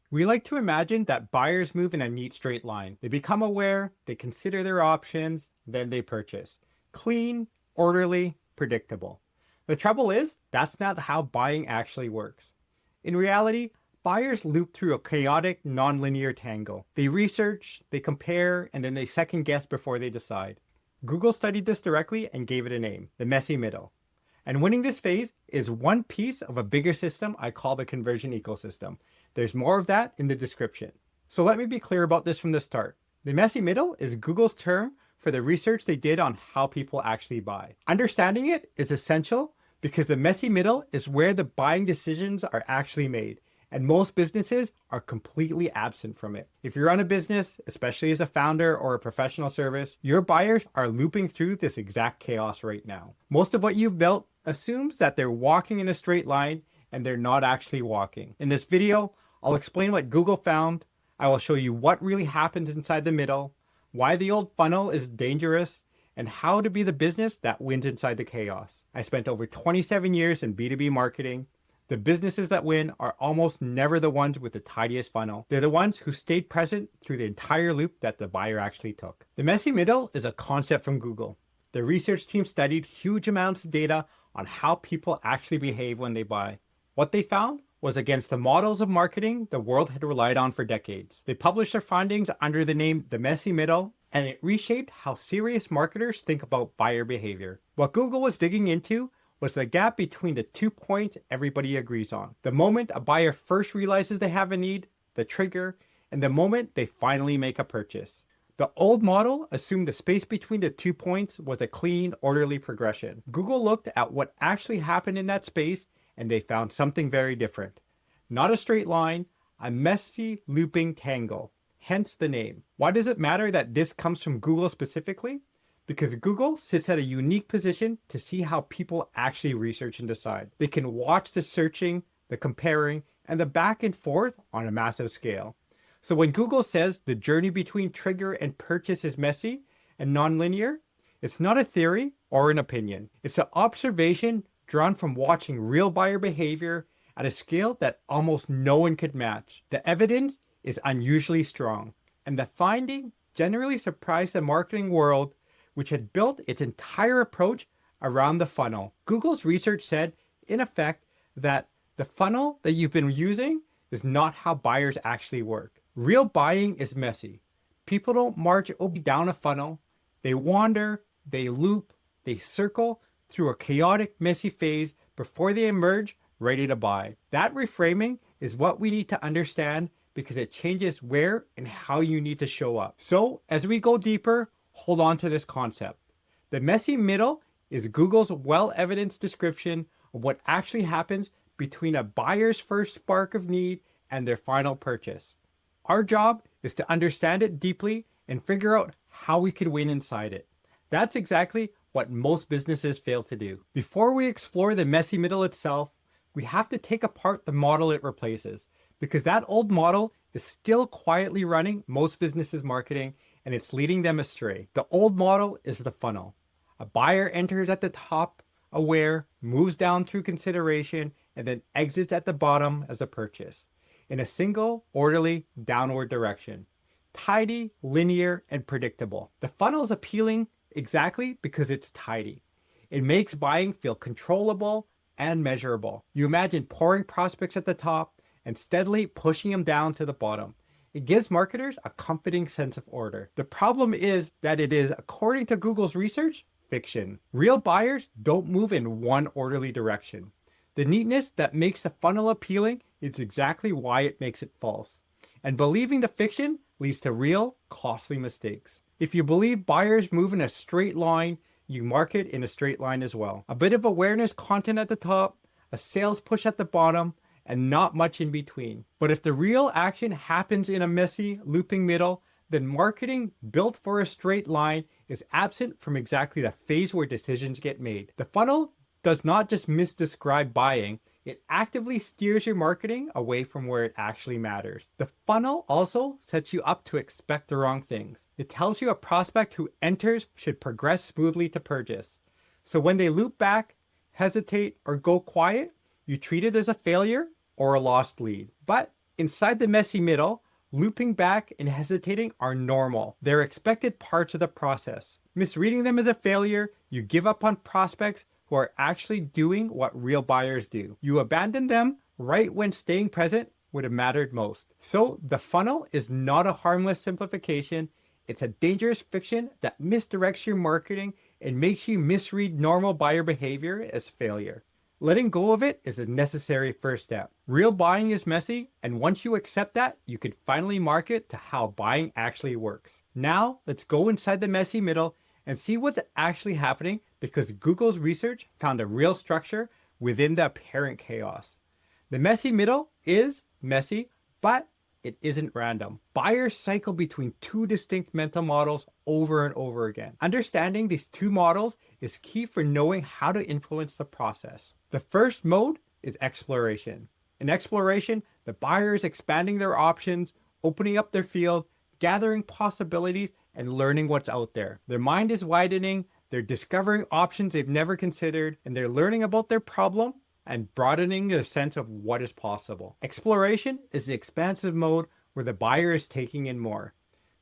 We like to imagine that buyers move in a neat straight line. They become aware, they consider their options, then they purchase. Clean, orderly, predictable. The trouble is, that's not how buying actually works. In reality, buyers loop through a chaotic, nonlinear tangle. They research, they compare, and then they second guess before they decide. Google studied this directly and gave it a name, the messy middle. And winning this phase is one piece of a bigger system I call the conversion ecosystem. There's more of that in the description. So let me be clear about this from the start. The messy middle is Google's term for the research they did on how people actually buy. Understanding it is essential because the messy middle is where the buying decisions are actually made, and most businesses are completely absent from it. If you're on a business, especially as a founder or a professional service, your buyers are looping through this exact chaos right now. Most of what you've built assumes that they're walking in a straight line and they're not actually walking. In this video, I'll explain what Google found. I will show you what really happens inside the middle, why the old funnel is dangerous, and how to be the business that wins inside the chaos. I spent over 27 years in B2B marketing. The businesses that win are almost never the ones with the tidiest funnel. They're the ones who stayed present through the entire loop that the buyer actually took. The messy middle is a concept from Google. The research team studied huge amounts of data on how people actually behave when they buy. What they found was against the models of marketing the world had relied on for decades. They published their findings under the name The Messy Middle, and it reshaped how serious marketers think about buyer behavior. What Google was digging into was the gap between the 2 points everybody agrees on. The moment a buyer first realizes they have a need, the trigger, and the moment they finally make a purchase. The old model assumed the space between the 2 points was a clean, orderly progression. Google looked at what actually happened in that space, and they found something very different. Not a straight line, a messy, looping tangle. Hence the name. Why does it matter that this comes from Google specifically? Because Google sits at a unique position to see how people actually research and decide. They can watch the searching, the comparing, and the back and forth on a massive scale. So when Google says the journey between trigger and purchase is messy and nonlinear, it's not a theory or an opinion. It's an observation drawn from watching real buyer behavior at a scale that almost no one could match. The evidence is unusually strong, and the finding generally surprised the marketing world, which had built its entire approach around the funnel. Google's research said, in effect, that the funnel that you've been using is not how buyers actually work. Real buying is messy. People don't march down a funnel. They wander, they loop, they circle through a chaotic, messy phase before they emerge ready to buy. That reframing is what we need to understand because it changes where and how you need to show up. So as we go deeper, hold on to this concept. The messy middle is Google's well-evidenced description of what actually happens between a buyer's first spark of need and their final purchase. Our job is to understand it deeply and figure out how we could win inside it. That's exactly what most businesses fail to do. Before we explore the messy middle itself, we have to take apart the model it replaces, because that old model is still quietly running most businesses' marketing, and it's leading them astray. The old model is the funnel. A buyer enters at the top, aware, moves down through consideration, and then exits at the bottom as a purchase, in a single, orderly, downward direction. Tidy, linear, and predictable. The funnel is appealing exactly because it's tidy. It makes buying feel controllable and measurable. You imagine pouring prospects at the top and steadily pushing them down to the bottom. It gives marketers a comforting sense of order. The problem is that it is, according to Google's research, fiction. Real buyers don't move in one orderly direction. The neatness that makes the funnel appealing is exactly why it makes it false. And believing the fiction leads to real, costly mistakes. If you believe buyers move in a straight line, you market in a straight line as well. A bit of awareness content at the top, a sales push at the bottom, and not much in between. But if the real action happens in a messy, looping middle, then marketing built for a straight line is absent from exactly the phase where decisions get made. The funnel does not just misdescribe buying, it actively steers your marketing away from where it actually matters. The funnel also sets you up to expect the wrong things. It tells you a prospect who enters should progress smoothly to purchase. So when they loop back, hesitate, or go quiet, you treat it as a failure or a lost lead. But Inside the messy middle, looping back and hesitating are normal. They're expected parts of the process. Misreading them as a failure, you give up on prospects who are actually doing what real buyers do. You abandon them right when staying present would have mattered most. So the funnel is not a harmless simplification. It's a dangerous fiction that misdirects your marketing and makes you misread normal buyer behavior as failure. Letting go of it is a necessary first step. Real buying is messy, and once you accept that, you can finally market to how buying actually works. Now, let's go inside the messy middle and see what's actually happening, because Google's research found a real structure within the apparent chaos. The messy middle is messy, but it isn't random. Buyers cycle between two distinct mental models over and over again. Understanding these two models is key for knowing how to influence the process. The first mode is exploration. In exploration, the buyer is expanding their options, opening up their field, gathering possibilities, and learning what's out there. Their mind is widening, they're discovering options they've never considered, and they're learning about their problem and broadening their sense of what is possible. Exploration is the expansive mode where the buyer is taking in more.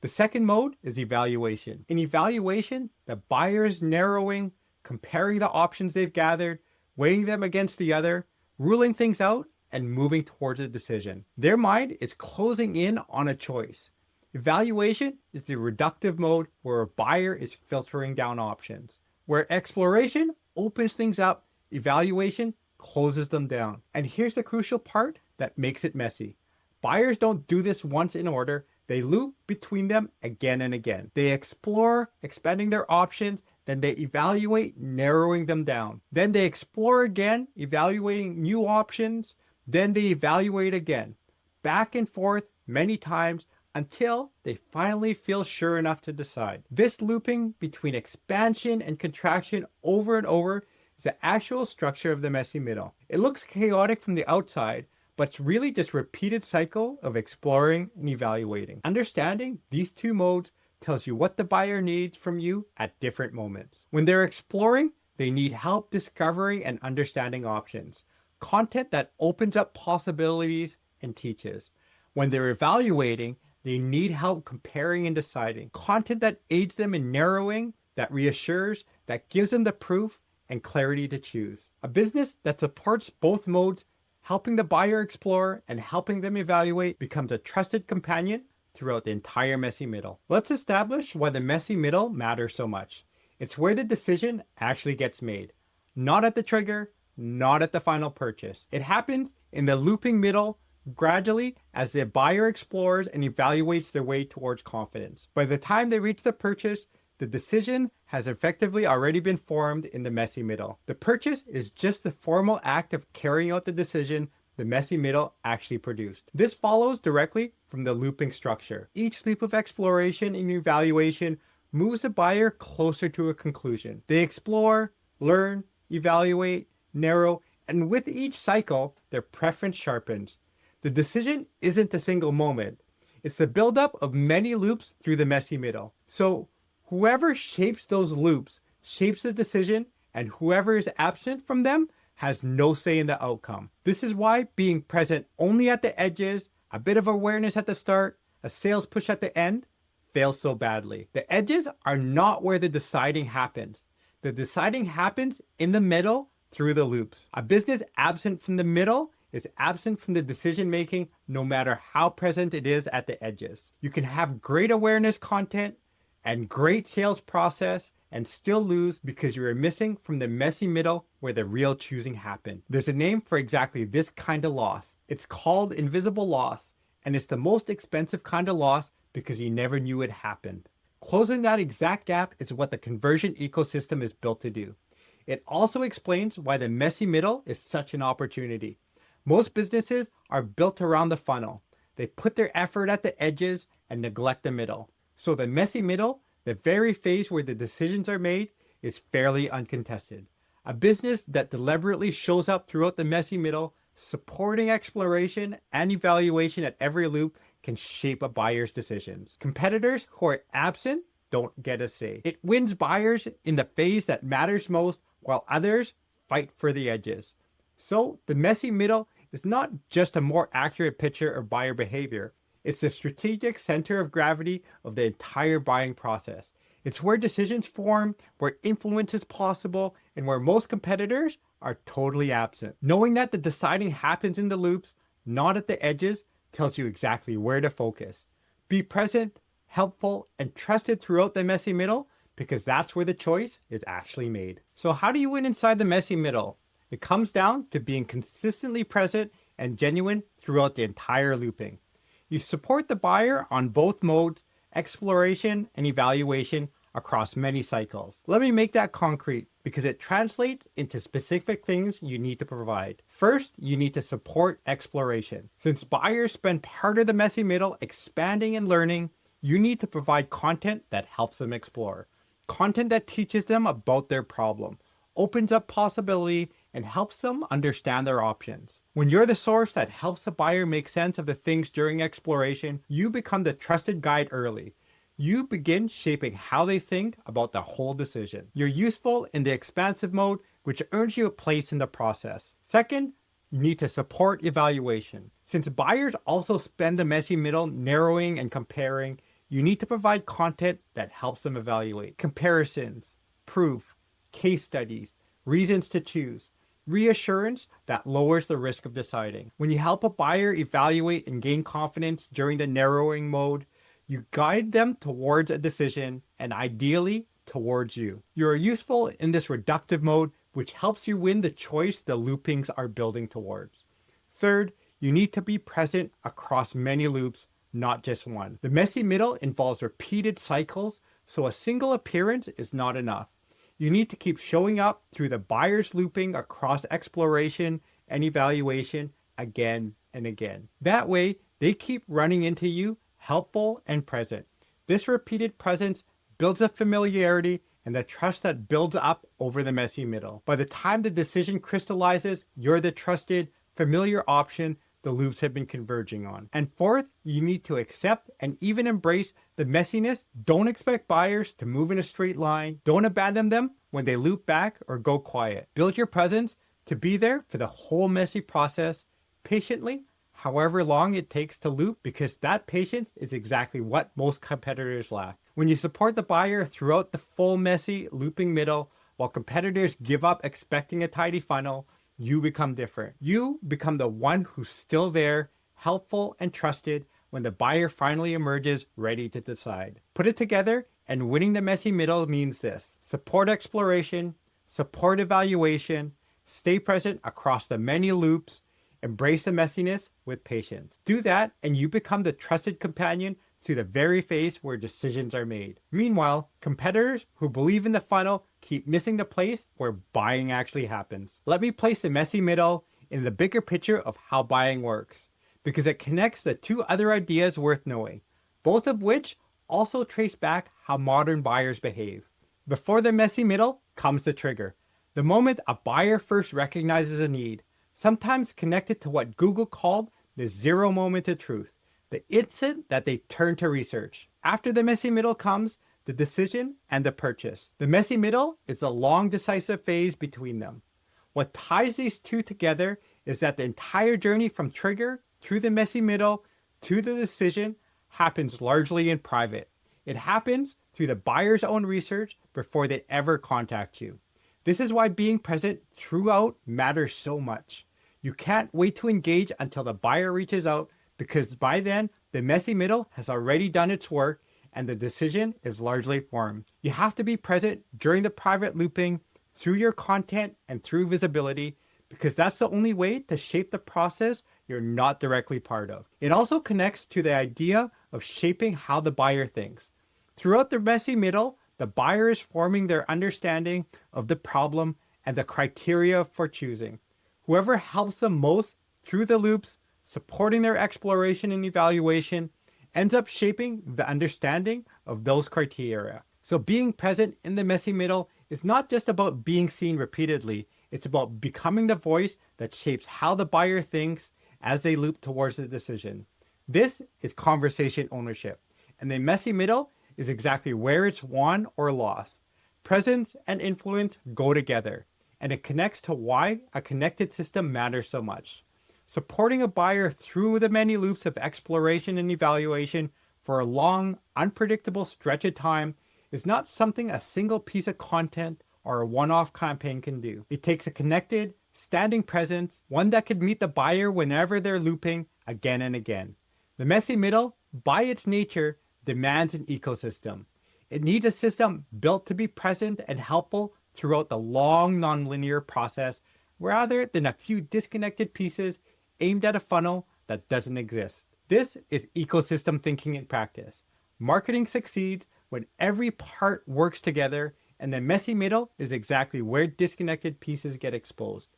The second mode is evaluation. In evaluation, the buyer is narrowing, comparing the options they've gathered, weighing them against the other, ruling things out, and moving towards a decision. Their mind is closing in on a choice. Evaluation is the reductive mode where a buyer is filtering down options. Where exploration opens things up, evaluation closes them down. And here's the crucial part that makes it messy. Buyers don't do this once in order. They loop between them again and again. They explore, expanding their options, then they evaluate, narrowing them down. Then they explore again, evaluating new options, then they evaluate again. Back and forth many times until they finally feel sure enough to decide. This looping between expansion and contraction over and over is the actual structure of the messy middle. It looks chaotic from the outside, but it's really just a repeated cycle of exploring and evaluating. Understanding these two modes tells you what the buyer needs from you at different moments. When they're exploring, they need help discovering and understanding options, content that opens up possibilities and teaches. When they're evaluating, they need help comparing and deciding, content that aids them in narrowing, that reassures, that gives them the proof and clarity to choose. A business that supports both modes, helping the buyer explore and helping them evaluate, becomes a trusted companion throughout the entire messy middle. Let's establish why the messy middle matters so much. It's where the decision actually gets made. Not at the trigger, not at the final purchase. It happens in the looping middle gradually as the buyer explores and evaluates their way towards confidence. By the time they reach the purchase, the decision has effectively already been formed in the messy middle. The purchase is just the formal act of carrying out the decision the messy middle actually produced. This follows directly from the looping structure. Each loop of exploration and evaluation moves the buyer closer to a conclusion. They explore, learn, evaluate, narrow, and with each cycle, their preference sharpens. The decision isn't a single moment. It's the buildup of many loops through the messy middle. So whoever shapes those loops shapes the decision, and whoever is absent from them has no say in the outcome. This is why being present only at the edges, a bit of awareness at the start, a sales push at the end, fails so badly. The edges are not where the deciding happens. The deciding happens in the middle through the loops. A business absent from the middle is absent from the decision making, no matter how present it is at the edges. You can have great awareness content and great sales process and still lose because you are missing from the messy middle where the real choosing happened. There's a name for exactly this kind of loss. It's called invisible loss, and it's the most expensive kind of loss because you never knew it happened. Closing that exact gap is what the conversion ecosystem is built to do. It also explains why the messy middle is such an opportunity. Most businesses are built around the funnel. They put their effort at the edges and neglect the middle. So the messy middle, the very phase where the decisions are made, is fairly uncontested. A business that deliberately shows up throughout the messy middle, supporting exploration and evaluation at every loop, can shape a buyer's decisions. Competitors who are absent don't get a say. It wins buyers in the phase that matters most, while others fight for the edges. So the messy middle is not just a more accurate picture of buyer behavior. It's the strategic center of gravity of the entire buying process. It's where decisions form, where influence is possible, and where most competitors are totally absent. Knowing that the deciding happens in the loops, not at the edges, tells you exactly where to focus. Be present, helpful, and trusted throughout the messy middle, because that's where the choice is actually made. So how do you win inside the messy middle? It comes down to being consistently present and genuine throughout the entire looping. You support the buyer on both modes, exploration and evaluation, across many cycles. Let me make that concrete because it translates into specific things you need to provide. First, you need to support exploration. Since buyers spend part of the messy middle expanding and learning, you need to provide content that helps them explore. Content that teaches them about their problem, opens up possibility, and helps them understand their options. When you're the source that helps a buyer make sense of the things during exploration, you become the trusted guide early. You begin shaping how they think about the whole decision. You're useful in the expansive mode, which earns you a place in the process. Second, you need to support evaluation. Since buyers also spend the messy middle narrowing and comparing, you need to provide content that helps them evaluate. Comparisons, proof, case studies, reasons to choose, reassurance that lowers the risk of deciding. When you help a buyer evaluate and gain confidence during the narrowing mode, you guide them towards a decision and ideally towards you. You are useful in this reductive mode, which helps you win the choice the loopings are building towards. Third, you need to be present across many loops, not just one. The messy middle involves repeated cycles, so a single appearance is not enough. You need to keep showing up through the buyer's looping across exploration and evaluation again and again. That way, they keep running into you, helpful and present. This repeated presence builds a familiarity and the trust that builds up over the messy middle. By the time the decision crystallizes, you're the trusted, familiar option the loops have been converging on. And fourth, you need to accept and even embrace the messiness. Don't expect buyers to move in a straight line. Don't abandon them when they loop back or go quiet. Build your presence to be there for the whole messy process, patiently, however long it takes to loop, because that patience is exactly what most competitors lack. When you support the buyer throughout the full messy looping middle, while competitors give up expecting a tidy funnel, you become different. You become the one who's still there, helpful and trusted when the buyer finally emerges ready to decide. Put it together, and winning the messy middle means this: support exploration, support evaluation, stay present across the many loops, embrace the messiness with patience. Do that, and you become the trusted companion to the very phase where decisions are made. Meanwhile, competitors who believe in the funnel keep missing the place where buying actually happens. Let me place the messy middle in the bigger picture of how buying works, because it connects the two other ideas worth knowing, both of which also trace back how modern buyers behave. Before the messy middle comes the trigger, the moment a buyer first recognizes a need, sometimes connected to what Google called the zero moment of truth, the instant that they turn to research. After the messy middle comes the decision and the purchase. The messy middle is the long decisive phase between them. What ties these two together is that the entire journey from trigger through the messy middle to the decision happens largely in private. It happens through the buyer's own research before they ever contact you. This is why being present throughout matters so much. You can't wait to engage until the buyer reaches out, because by then, the messy middle has already done its work and the decision is largely formed. You have to be present during the private looping, through your content and through visibility, because that's the only way to shape the process you're not directly part of. It also connects to the idea of shaping how the buyer thinks. Throughout the messy middle, the buyer is forming their understanding of the problem and the criteria for choosing. Whoever helps them most through the loops, supporting their exploration and evaluation, ends up shaping the understanding of those criteria. So being present in the messy middle is not just about being seen repeatedly, it's about becoming the voice that shapes how the buyer thinks as they loop towards the decision. This is conversation ownership, and the messy middle is exactly where it's won or lost. Presence and influence go together, and it connects to why a connected system matters so much. Supporting a buyer through the many loops of exploration and evaluation for a long, unpredictable stretch of time is not something a single piece of content or a one-off campaign can do. It takes a connected, standing presence, one that could meet the buyer whenever they're looping again and again. The messy middle, by its nature, demands an ecosystem. It needs a system built to be present and helpful throughout the long nonlinear process rather than a few disconnected pieces aimed at a funnel that doesn't exist. This is ecosystem thinking in practice. Marketing succeeds when every part works together, and the messy middle is exactly where disconnected pieces get exposed.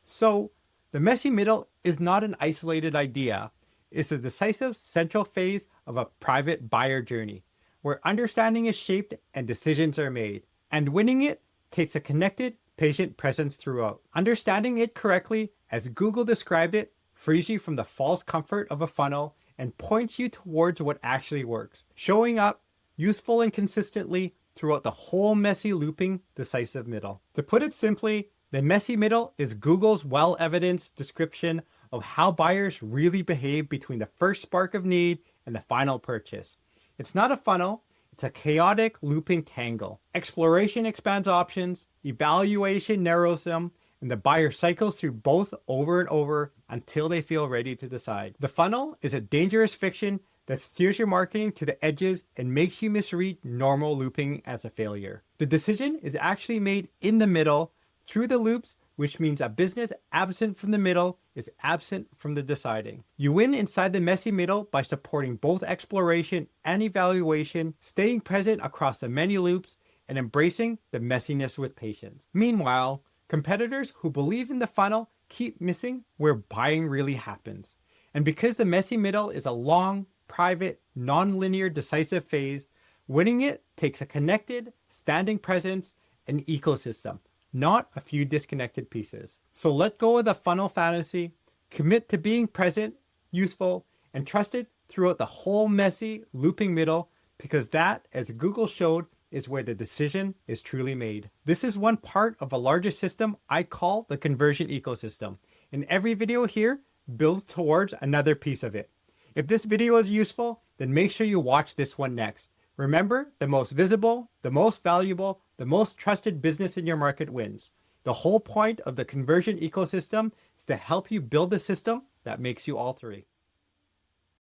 So, the messy middle is not an isolated idea. It's the decisive central phase of a private buyer journey, where understanding is shaped and decisions are made. And winning it takes a connected, patient presence throughout. Understanding it correctly, as Google described it, frees you from the false comfort of a funnel and points you towards what actually works, showing up useful and consistently throughout the whole messy looping decisive middle. To put it simply, the messy middle is Google's well-evidenced description of how buyers really behave between the first spark of need and the final purchase. It's not a funnel, it's a chaotic looping tangle. Exploration expands options, evaluation narrows them, and the buyer cycles through both over and over until they feel ready to decide. The funnel is a dangerous fiction that steers your marketing to the edges and makes you misread normal looping as a failure. The decision is actually made in the middle through the loops, which means a business absent from the middle is absent from the deciding. You win inside the messy middle by supporting both exploration and evaluation, staying present across the many loops, and embracing the messiness with patience. Meanwhile, competitors who believe in the funnel keep missing where buying really happens. And because the messy middle is a long, private, non-linear, decisive phase, winning it takes a connected, standing presence and ecosystem, not a few disconnected pieces. So let go of the funnel fantasy, commit to being present, useful, and trusted throughout the whole messy, looping middle, because that, as Google showed, is where the decision is truly made. This is one part of a larger system I call the conversion ecosystem. And every video here builds towards another piece of it. If this video is useful, then make sure you watch this one next. Remember, the most visible, the most valuable, the most trusted business in your market wins. The whole point of the conversion ecosystem is to help you build a system that makes you all three.